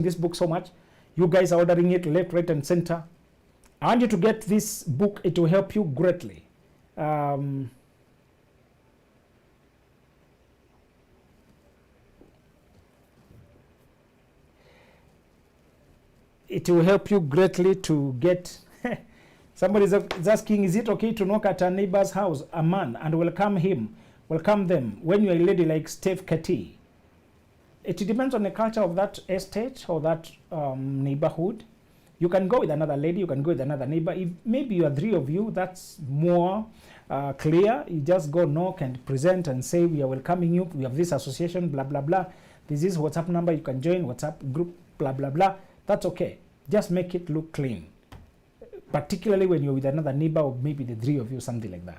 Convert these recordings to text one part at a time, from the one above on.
this book so much. You guys are ordering it left, right, and center. I want you to get this book. It will help you greatly. It will help you greatly to get. Somebody is asking, is it okay to knock at a neighbor's house, a man, and welcome them when you're a lady like Steph Kati? It depends on the culture of that estate or that neighborhood. You can go with another lady, you can go with another neighbor. If maybe you are 3 of you, that's more clear. You just go knock and present and say, we are welcoming you. We have this association, blah, blah, blah. This is WhatsApp number. You can join WhatsApp group, blah, blah, blah. That's okay. Just make it look clean. Particularly when you're with another neighbor or maybe the 3 of you, something like that.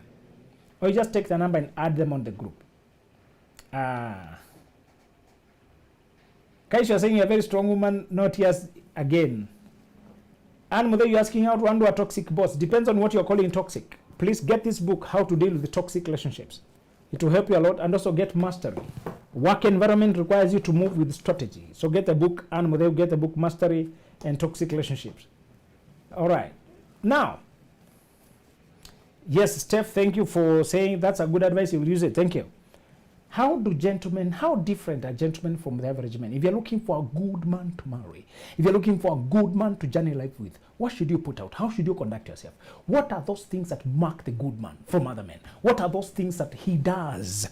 Or you just take the number and add them on the group. Kaish, you're saying you're a very strong woman, not yes again. And mother, you're asking how to undo a toxic boss. Depends on what you're calling toxic. Please get this book, How to Deal with the Toxic Relationships. It will help you a lot, and also get mastery. Work environment requires you to move with strategy. So get the book, and mother, get the book, Mastery and Toxic Relationships. All right. Now, yes, Steph, thank you for saying that's a good advice. You will use it. Thank you. How different are gentlemen from the average man? If you're looking for a good man to marry, if you're looking for a good man to journey life with, what should you put out? How should you conduct yourself? What are those things that mark the good man from other men? What are those things that he does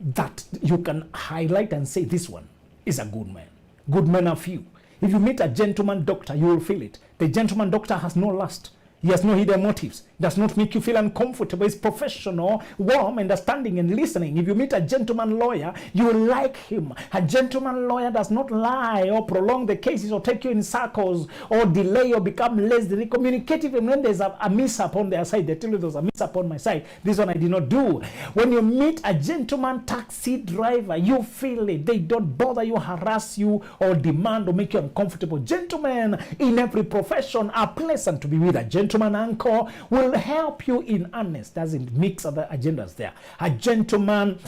that you can highlight and say, this one is a good man? Good men are few. If you meet a gentleman doctor, you will feel it. The gentleman doctor has no lust. He has no hidden motives. Does not make you feel uncomfortable. He's professional, warm, understanding, and listening. If you meet a gentleman lawyer, you will like him. A gentleman lawyer does not lie or prolong the cases or take you in circles or delay or become lazy. They communicate even when there's a mishap on their side. They tell you there's a mishap on my side. This one I did not do. When you meet a gentleman taxi driver, you feel it. They don't bother you, harass you, or demand or make you uncomfortable. Gentlemen in every profession are pleasant to be with. A gentleman uncle will help you in earnest, doesn't mix other agendas there. A gentleman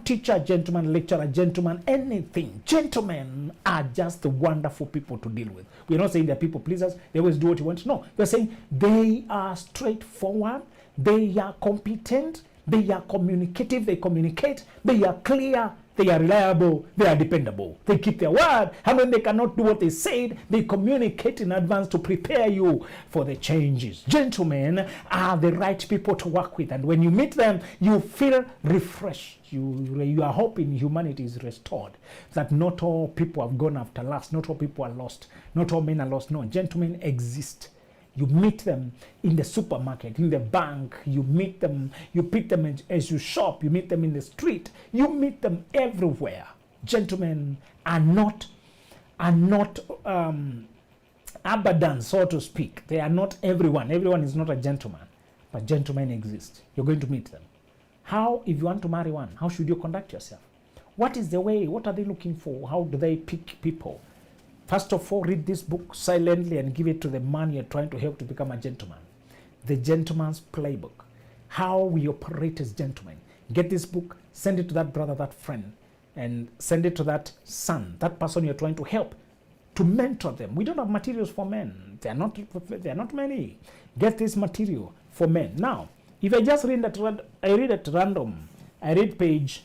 teacher, gentleman lecturer, gentleman anything. Gentlemen are just wonderful people to deal with. We're not saying they're people pleasers, they always do what you want. No, we're saying they are straightforward, they are competent, they are communicative, they communicate, they are clear, they are reliable, they are dependable. They keep their word, and when they cannot do what they said, they communicate in advance to prepare you for the changes. Gentlemen are the right people to work with, and when you meet them, you feel refreshed. You are hoping humanity is restored, that not all people have gone after lust, not all people are lost, not all men are lost. No, gentlemen exist. You meet them in the supermarket, in the bank, you meet them, you pick them as you shop, you meet them in the street, you meet them everywhere. Gentlemen are not abadan, so to speak. They are not everyone. Everyone is not a gentleman, but gentlemen exist. You're going to meet them. How, if you want to marry one, how should you conduct yourself? What is the way? What are they looking for? How do they pick people? First of all, read this book silently and give it to the man you're trying to help to become a gentleman. The Gentleman's Playbook. How we operate as gentlemen. Get this book, send it to that brother, that friend, and send it to that son, that person you're trying to help, to mentor them. We don't have materials for men. They are not many. Get this material for men. Now, if I just read at random, I read page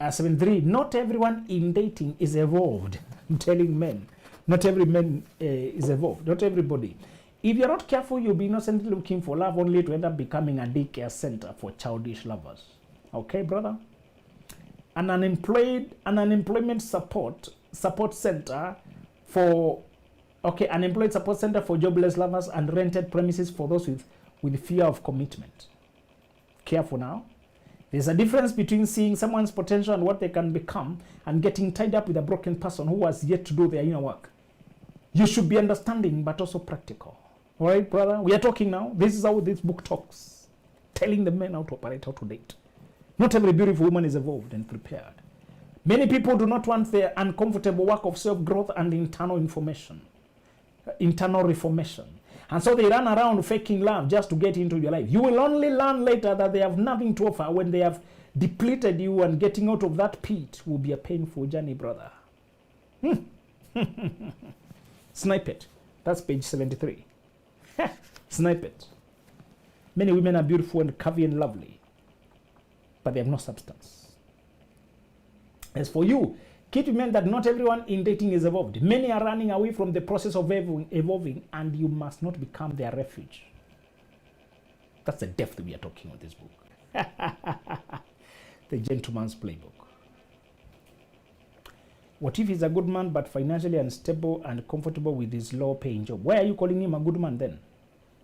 73. Not everyone in dating is evolved. I'm telling men, not every man is evolved, not everybody. If you're not careful, you'll be innocently looking for love only to end up becoming a daycare center for childish lovers. Okay, brother? An unemployment support center for, unemployed support center for jobless lovers and rented premises for those with fear of commitment. Careful now. There's a difference between seeing someone's potential and what they can become and getting tied up with a broken person who has yet to do their inner work. You should be understanding, but also practical. All right, brother? We are talking now. This is how this book talks. Telling the men how to operate, how to date. Not every beautiful woman is evolved and prepared. Many people do not want the uncomfortable work of self-growth and internal reformation. And so they run around faking love just to get into your life. You will only learn later that they have nothing to offer when they have depleted you, and getting out of that pit will be a painful journey, brother. Snipe it. That's page 73. Snipe it. Many women are beautiful and curvy and lovely, but they have no substance. As for you, keep in mind that not everyone in dating is evolved. Many are running away from the process of evolving, and you must not become their refuge. That's the depth we are talking with this book. The Gentleman's Playbook. What if he's a good man but financially unstable and comfortable with his low-paying job? Why are you calling him a good man then?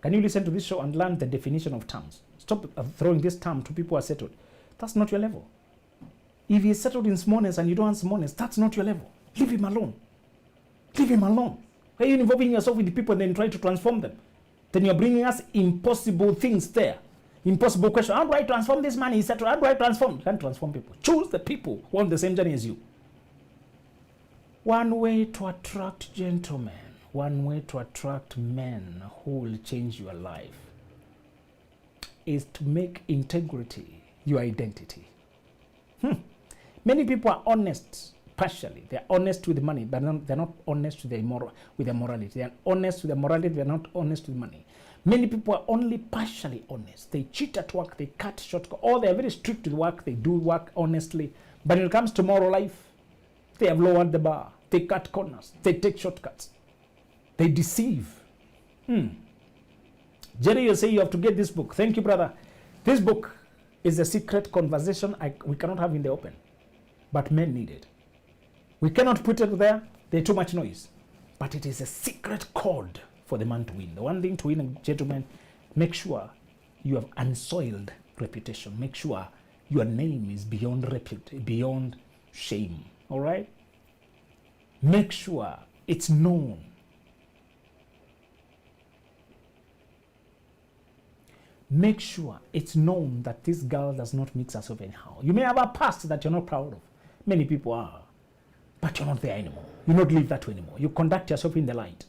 Can you listen to this show and learn the definition of terms? Stop throwing this term to people who are settled. That's not your level. If he's settled in smallness and you don't want smallness, that's not your level. Leave him alone. Leave him alone. Why are you involving yourself with the people and then trying to transform them? Then you're bringing us impossible things there. Impossible question. How do I transform this man? He's settled. How do I transform? You can't transform people. Choose the people who are on the same journey as you. One way to attract gentlemen, one way to attract men who will change your life is to make integrity your identity. Many people are honest partially. They're honest with money, but they're not honest with their morality. They're honest with their morality, they're not honest with money. Many people are only partially honest. They cheat at work, they cut shortcuts, or they're very strict with work, they do work honestly. But when it comes to moral life, they have lowered the bar. They cut corners. They take shortcuts. They deceive. Jerry, you say you have to get this book. Thank you, brother. This book is a secret conversation we cannot have in the open. But men need it. We cannot put it there. There's too much noise. But it is a secret code for the man to win. The one thing to win, gentlemen, make sure you have unsoiled reputation. Make sure your name is beyond shame. All right? Make sure it's known. Make sure it's known that this girl does not mix herself anyhow. You may have a past that you're not proud of. Many people are. But you're not there anymore. You don't live that way anymore. You conduct yourself in the light.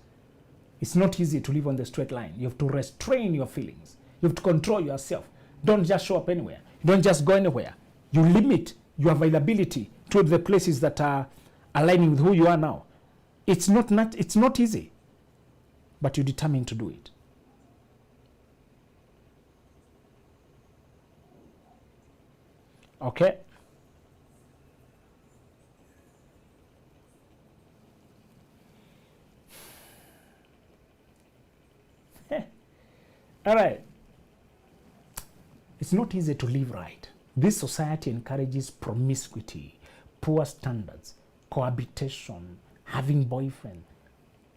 It's not easy to live on the straight line. You have to restrain your feelings. You have to control yourself. Don't just show up anywhere. Don't just go anywhere. You limit your availability to the places that are aligning with who you are now. It's not easy, but you're determined to do it. Okay? All right. It's not easy to live right. This society encourages promiscuity, poor standards, cohabitation, having boyfriend.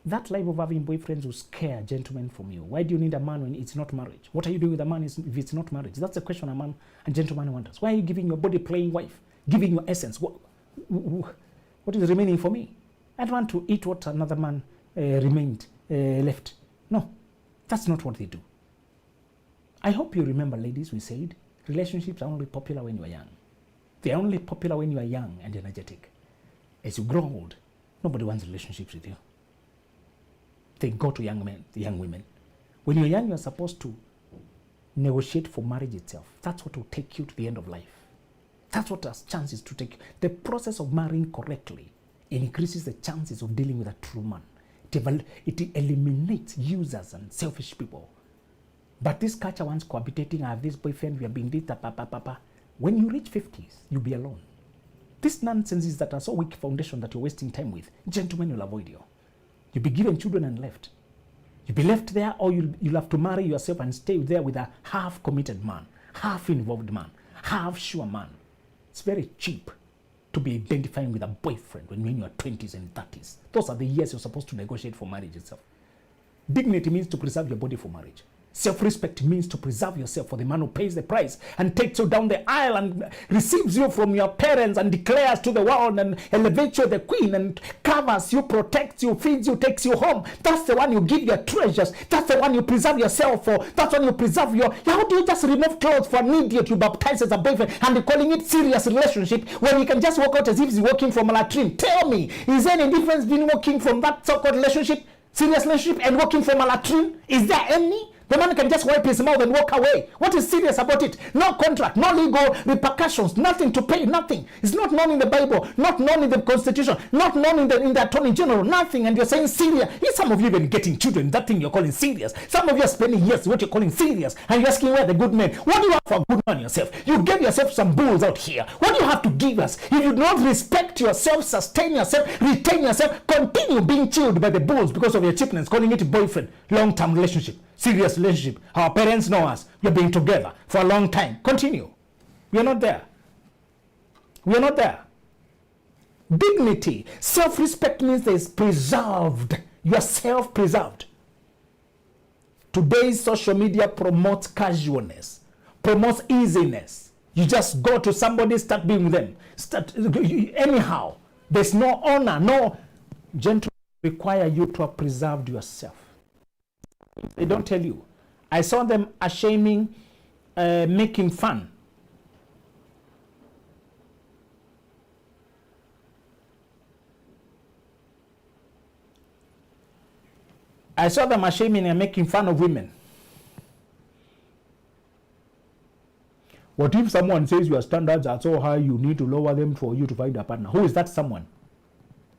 That life of having boyfriends will scare gentlemen from you. Why do you need a man when it's not marriage? What are you doing with a man if it's not marriage? That's the question a gentleman wonders. Why are you giving your body playing wife? Giving your essence? What is remaining for me? I don't want to eat what another man left. No, that's not what they do. I hope you remember, ladies, we said relationships are only popular when you are young. They are only popular when you are young and energetic. As you grow old, nobody wants relationships with you. They go to young men, young women. When you're young, you're supposed to negotiate for marriage itself. That's what will take you to the end of life. That's what has chances to take. The process of marrying correctly increases the chances of dealing with a true man. It eliminates users and selfish people. But this culture wants cohabitating. I have this boyfriend, we are being this, papa. When you reach 50s, you'll be alone. This nonsense is that are so weak foundation that you're wasting time with. Gentlemen will avoid you. You'll be given children and left. You'll be left there, or you'll have to marry yourself and stay there with a half-committed man, half-involved man, half-sure man. It's very cheap to be identifying with a boyfriend when you're in your 20s and 30s. Those are the years you're supposed to negotiate for marriage itself. Dignity means to preserve your body for marriage. Self-respect means to preserve yourself for the man who pays the price and takes you down the aisle and receives you from your parents and declares to the world and elevates you the queen and covers you, protects you, feeds you, takes you home. That's the one you give your treasures. That's the one you preserve yourself for. That's when you preserve your... How do you just remove clothes for an idiot you baptize as a boyfriend and you're calling it serious relationship when you can just walk out as if he's walking from a latrine? Tell me, is there any difference between walking from that so-called relationship, serious relationship, and walking from a latrine? Is there any? The man can just wipe his mouth and walk away. What is serious about it? No contract, no legal repercussions, nothing to pay, nothing. It's not known in the Bible, not known in the Constitution, not known in the Attorney General, nothing. And you're saying serious. Some of you even getting children, that thing you're calling serious. Some of you are spending years what you're calling serious. And you're asking where the good men. What do you have for a good man yourself? You gave yourself some bulls out here. What do you have to give us? If you do not respect yourself, sustain yourself, retain yourself, continue being chilled by the bulls because of your cheapness, calling it boyfriend, long-term relationship. Serious relationship. Our parents know us. We've been together for a long time. Continue. We are not there. We are not there. Dignity. Self-respect means there's preserved. You are self-preserved. Today's social media promotes casualness, promotes easiness. You just go to somebody, start being with them. Anyhow. There's no honor, no. Gentlemen require you to have preserved yourself. They don't tell you. I saw them shaming, making fun. I saw them shaming and making fun of women. What if someone says your standards are so high, you need to lower them for you to find a partner? Who is that someone?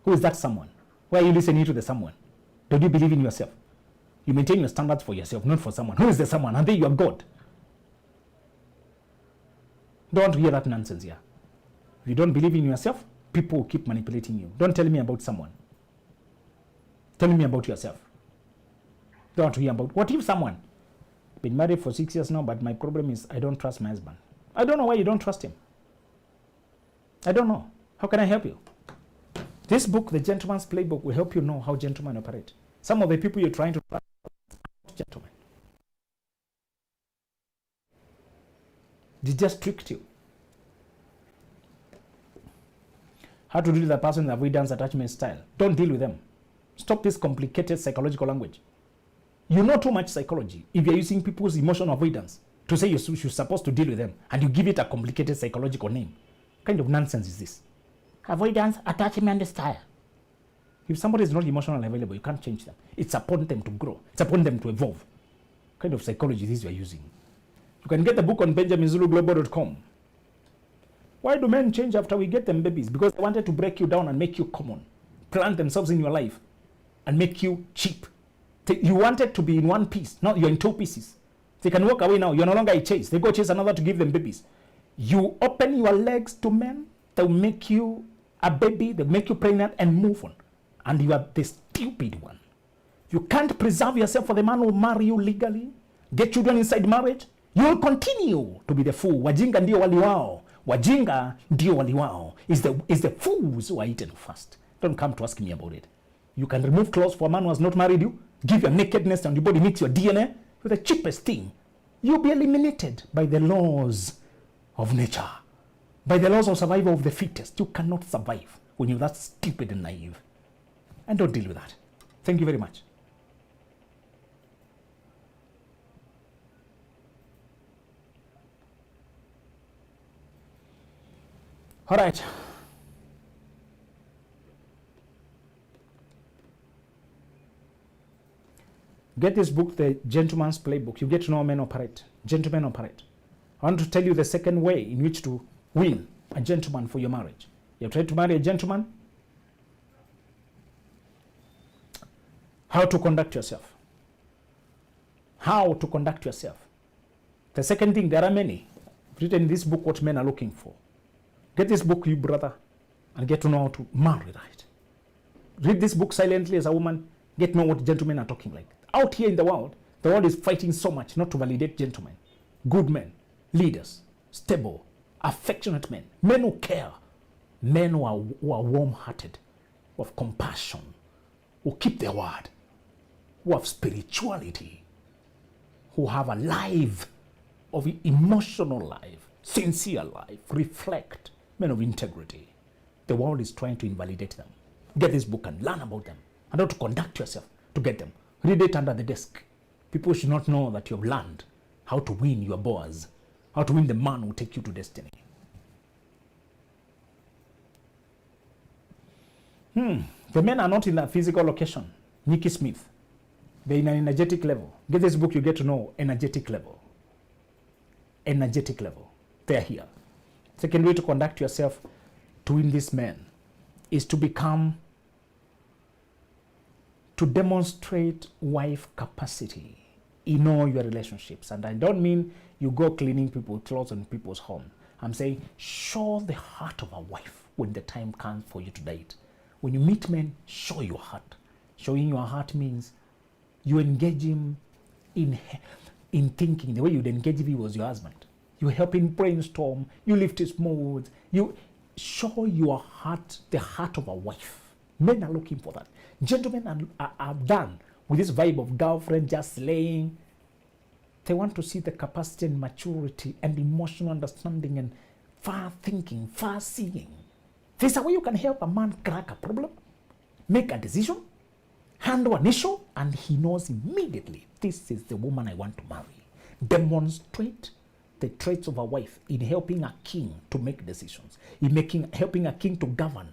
Who is that someone? Why are you listening to the someone? Don't you believe in yourself? You maintain your standards for yourself, not for someone. Who is the someone? And then you are God. Don't hear that nonsense here. If you don't believe in yourself, people will keep manipulating you. Don't tell me about someone. Tell me about yourself. Don't hear about, what if someone? Been married for 6 years now, but my problem is I don't trust my husband. I don't know why you don't trust him. I don't know. How can I help you? This book, The Gentleman's Playbook, will help you know how gentlemen operate. Some of the people you're trying to trust are not gentlemen. They just tricked you. How to deal with a person in the avoidance attachment style. Don't deal with them. Stop this complicated psychological language. You know too much psychology if you're using people's emotional avoidance to say you're supposed to deal with them and you give it a complicated psychological name. What kind of nonsense is this? Avoidance attachment style. If somebody is not emotionally available, you can't change them. It's upon them to grow. It's upon them to evolve. What kind of psychology is this you are using? You can get the book on benjaminzuluglobal.com. Why do men change after we get them babies? Because they wanted to break you down and make you common. Plant themselves in your life and make you cheap. You wanted to be in one piece. Now you're in two pieces. They can walk away now. You're no longer a chase. They go chase another to give them babies. You open your legs to men. They'll make you a baby. They'll make you pregnant and move on. And you are the stupid one. You can't preserve yourself for the man who will marry you legally, get children inside marriage. You will continue to be the fool. Wajinga ndio wali wao. Wajinga ndio wali wao. Is the fools who are eaten first. Don't come to ask me about it. You can remove clothes for a man who has not married you. Give your nakedness and your body meets your DNA with the cheapest thing. You'll be eliminated by the laws of nature, by the laws of survival of the fittest. You cannot survive when you're that stupid and naive. And don't deal with that. Thank you very much. All right. Get this book, The Gentleman's Playbook. You get to know how men operate. Gentlemen operate. I want to tell you the second way in which to win a gentleman for your marriage. You have tried to marry a gentleman. How to conduct yourself. How to conduct yourself. The second thing, there are many. I've written in this book what men are looking for. Get this book, you brother, and get to know how to marry right. Read this book silently as a woman. Get to know what gentlemen are talking like. Out here in the world is fighting so much not to validate gentlemen, good men, leaders, stable, affectionate men, men who care, men who are warm-hearted, who have compassion, who keep their word, who have spirituality, who have a life of emotional life, sincere life, reflect, men of integrity. The world is trying to invalidate them. Get this book and learn about them and how to conduct yourself to get them. Read it under the desk. People should not know that you have learned how to win your boss, how to win the man who will take you to destiny. The men are not in a physical location. Nikki Smith. They're in an energetic level. Get this book, you get to know energetic level. Energetic level. They're here. Second way to conduct yourself to win these men is to demonstrate wife capacity in all your relationships. And I don't mean you go cleaning people's clothes in people's home. I'm saying show the heart of a wife when the time comes for you to date. When you meet men, show your heart. Showing your heart means you engage him in thinking the way you'd engage if he was your husband. You help him brainstorm, you lift his moods, you show your heart, the heart of a wife. Men are looking for that. Gentlemen are done with this vibe of girlfriend just slaying. They want to see the capacity and maturity and emotional understanding and far thinking, far seeing. There's a way you can help a man crack a problem, make a decision, handle an issue, and he knows immediately, this is the woman I want to marry. Demonstrate the traits of a wife in helping a king to make decisions, in helping a king to govern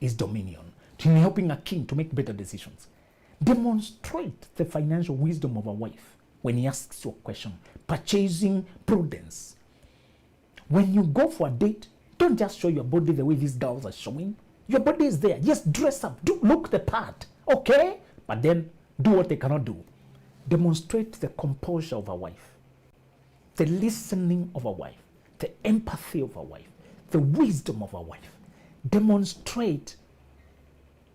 his dominion, in helping a king to make better decisions. Demonstrate the financial wisdom of a wife when he asks you a question. Purchasing prudence. When you go for a date, don't just show your body the way these girls are showing. Your body is there. Just dress up. Look the part. Okay? But then do what they cannot do. Demonstrate the composure of a wife, the listening of a wife, the empathy of a wife, the wisdom of a wife. Demonstrate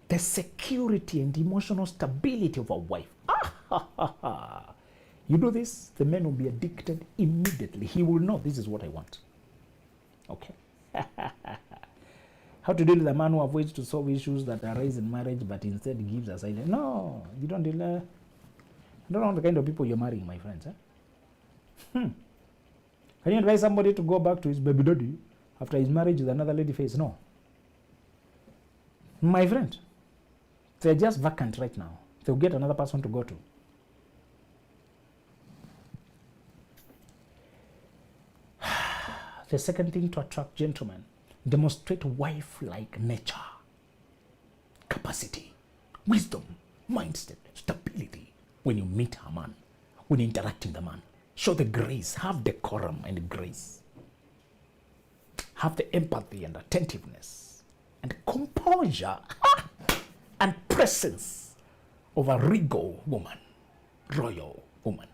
the security and emotional stability of a wife. You do this, the man will be addicted immediately. He will know this is what I want. Okay? How to deal with a man who avoids to solve issues that arise in marriage but instead gives a silent. No, you don't deal. I don't know the kind of people you're marrying, my friends. Can you advise somebody to go back to his baby daddy after his marriage with another lady face? No. My friend, they're just vacant right now. They'll get another person to go to. The second thing to attract gentlemen, demonstrate wife-like nature, capacity, wisdom, mindset, stability. When you meet a man, when you interact with the man, show the grace, have decorum and grace. Have the empathy and attentiveness and composure and presence of a regal woman, royal woman.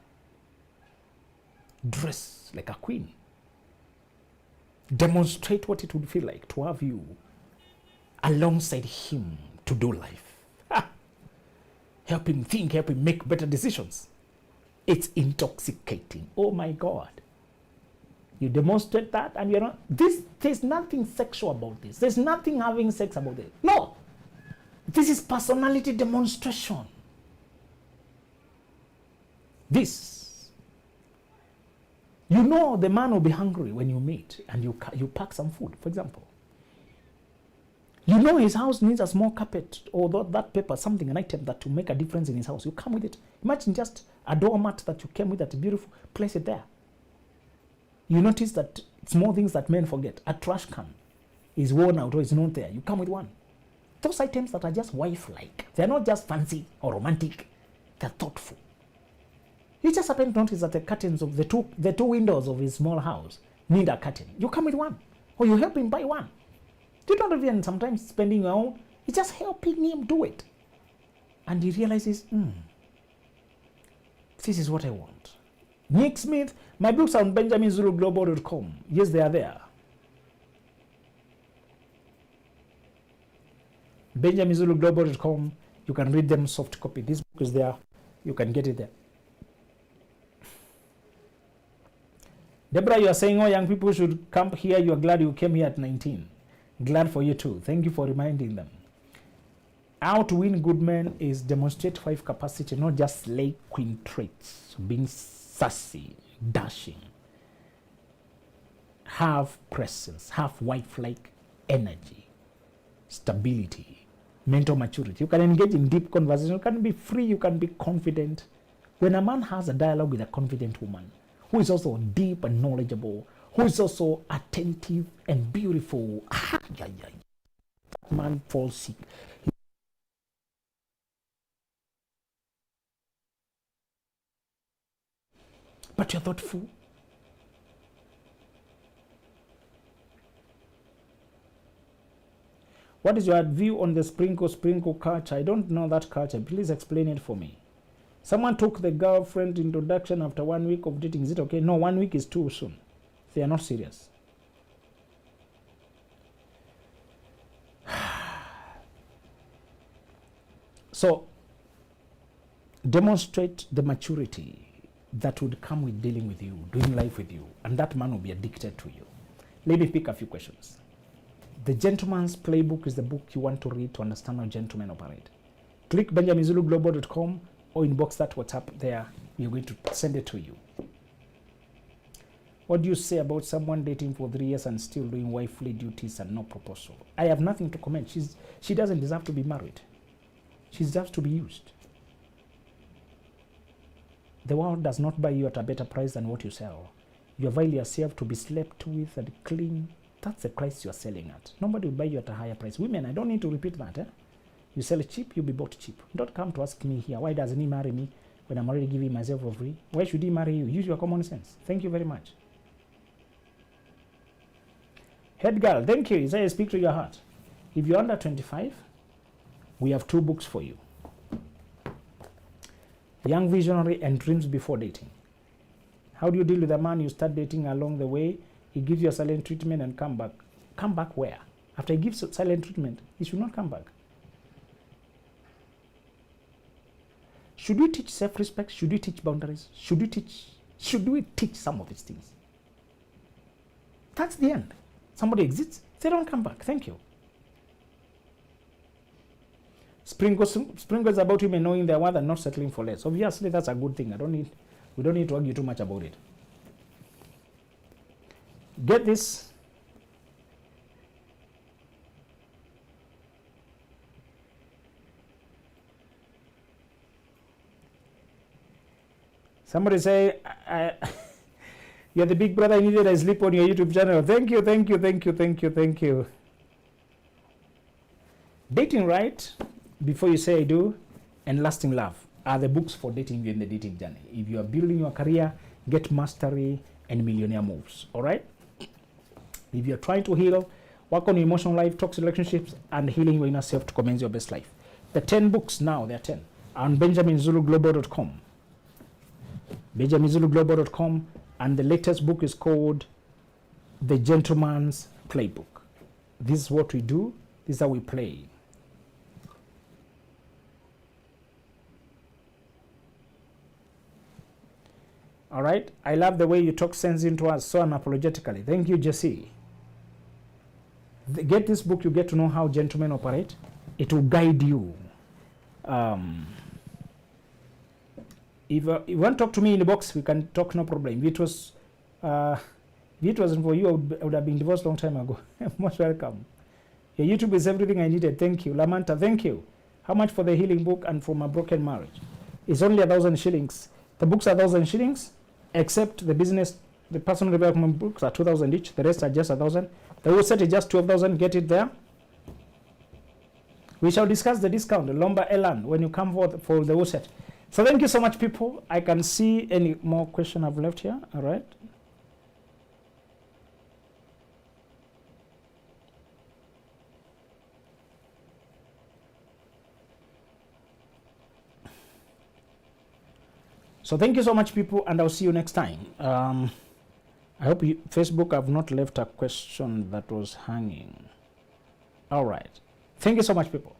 Dress like a queen. Demonstrate what it would feel like to have you alongside him to do life. Help him think, help him make better decisions. It's intoxicating. Oh my God. You demonstrate that and you're not, there's nothing sexual about this. There's nothing having sex about it. No. This is personality demonstration. This. You know the man will be hungry when you meet and you pack some food, for example. You know his house needs a small carpet or that paper, something, an item that will make a difference in his house. You come with it. Imagine just a doormat that you came with that's beautiful, place it there. You notice that small things that men forget. A trash can is worn out or is not there. You come with one. Those items that are just wife-like. They're not just fancy or romantic. They're thoughtful. You just happen to notice that the curtains of the two windows of his small house need a curtain. You come with one, or you help him buy one. You don't even sometimes spending your own. You're just helping him do it, and he realizes, this is what I want. Nick Smith, my books are on BenjaminZuluGlobal.com. Yes, they are there. BenjaminZuluGlobal.com. You can read them soft copy. This book is there. You can get it there. Deborah, you are saying, oh, young people should come here. You are glad you came here at 19. Glad for you too. Thank you for reminding them. How to win good men is demonstrate wife capacity, not just slay queen traits. Being sassy, dashing. Have presence, have wife-like energy, stability, mental maturity. You can engage in deep conversation. You can be free. You can be confident. When a man has a dialogue with a confident woman, who is also deep and knowledgeable, who is also attentive and beautiful, that man falls sick. but you're thoughtful. What is your view on the sprinkle culture? I don't know that culture. Please explain it for me. Someone took the girlfriend introduction after 1 week of dating. Is it okay? No, 1 week is too soon. They are not serious. So, demonstrate the maturity that would come with dealing with you, doing life with you, and that man will be addicted to you. Let me pick a few questions. The Gentleman's Playbook is the book you want to read to understand how gentlemen operate. Click benjaminzuluglobal.com or inbox that WhatsApp there. We're going to send it to you. What do you say about someone dating for 3 years and still doing wifely duties and no proposal? I have nothing to comment. She doesn't deserve to be married. She deserves to be used. The world does not buy you at a better price than what you sell. You avail yourself to be slept with and clean. That's the price you're selling at. Nobody will buy you at a higher price. Women, I don't need to repeat that. You sell cheap, you'll be bought cheap. Don't come to ask me here, why doesn't he marry me when I'm already giving myself for free? Why should he marry you? Use your common sense. Thank you very much. Head girl, thank you. Isaiah, speak to your heart. If you're under 25, we have 2 books for you. Young Visionary and Dreams Before Dating. How do you deal with a man you start dating along the way? He gives you a silent treatment and come back. Come back where? After he gives silent treatment, he should not come back. Should we teach self-respect? Should we teach boundaries? Should we teach some of these things? That's the end. Somebody exits, they don't come back. Thank you. Sprinkles about women knowing their worth and not settling for less. Obviously, that's a good thing. We don't need to argue too much about it. Get this. Somebody say, you're the big brother I needed. I sleep on your YouTube channel. Thank you, thank you, thank you, thank you, thank you. Dating Right, Before You Say I Do, and Lasting Love are the books for dating you in the dating journey. If you are building your career, Get Mastery, and Millionaire Moves. All right? If you're trying to heal, work on your emotional life, toxic relationships, and healing your inner self to commence your best life. The 10 books now, there are 10, are on benjaminzuluglobal.com. benjaminzuluglobal.com, and the latest book is called The Gentleman's Playbook. This is what we do. This is how we play. All right. I love the way you talk sense into us so unapologetically. Thank you, Jesse. Get this book, you get to know how gentlemen operate. It will guide you. If you want to talk to me in the box, we can talk, no problem. If it wasn't for you, I would have been divorced a long time ago. Most welcome. Your YouTube is everything I needed. Thank you. Lamanta, thank you. How much for the healing book and for my broken marriage? It's only 1,000 shillings. The books are 1,000 shillings, except the personal development books are 2,000 each. The rest are just 1,000. The whole set is just 12,000. Get it there. We shall discuss the discount, the Lomba Elan, when you come for the whole set. So thank you so much, people. I can see any more question I've left here. All right. So thank you so much, people, and I'll see you next time. I hope Facebook have not left a question that was hanging. All right. Thank you so much, people.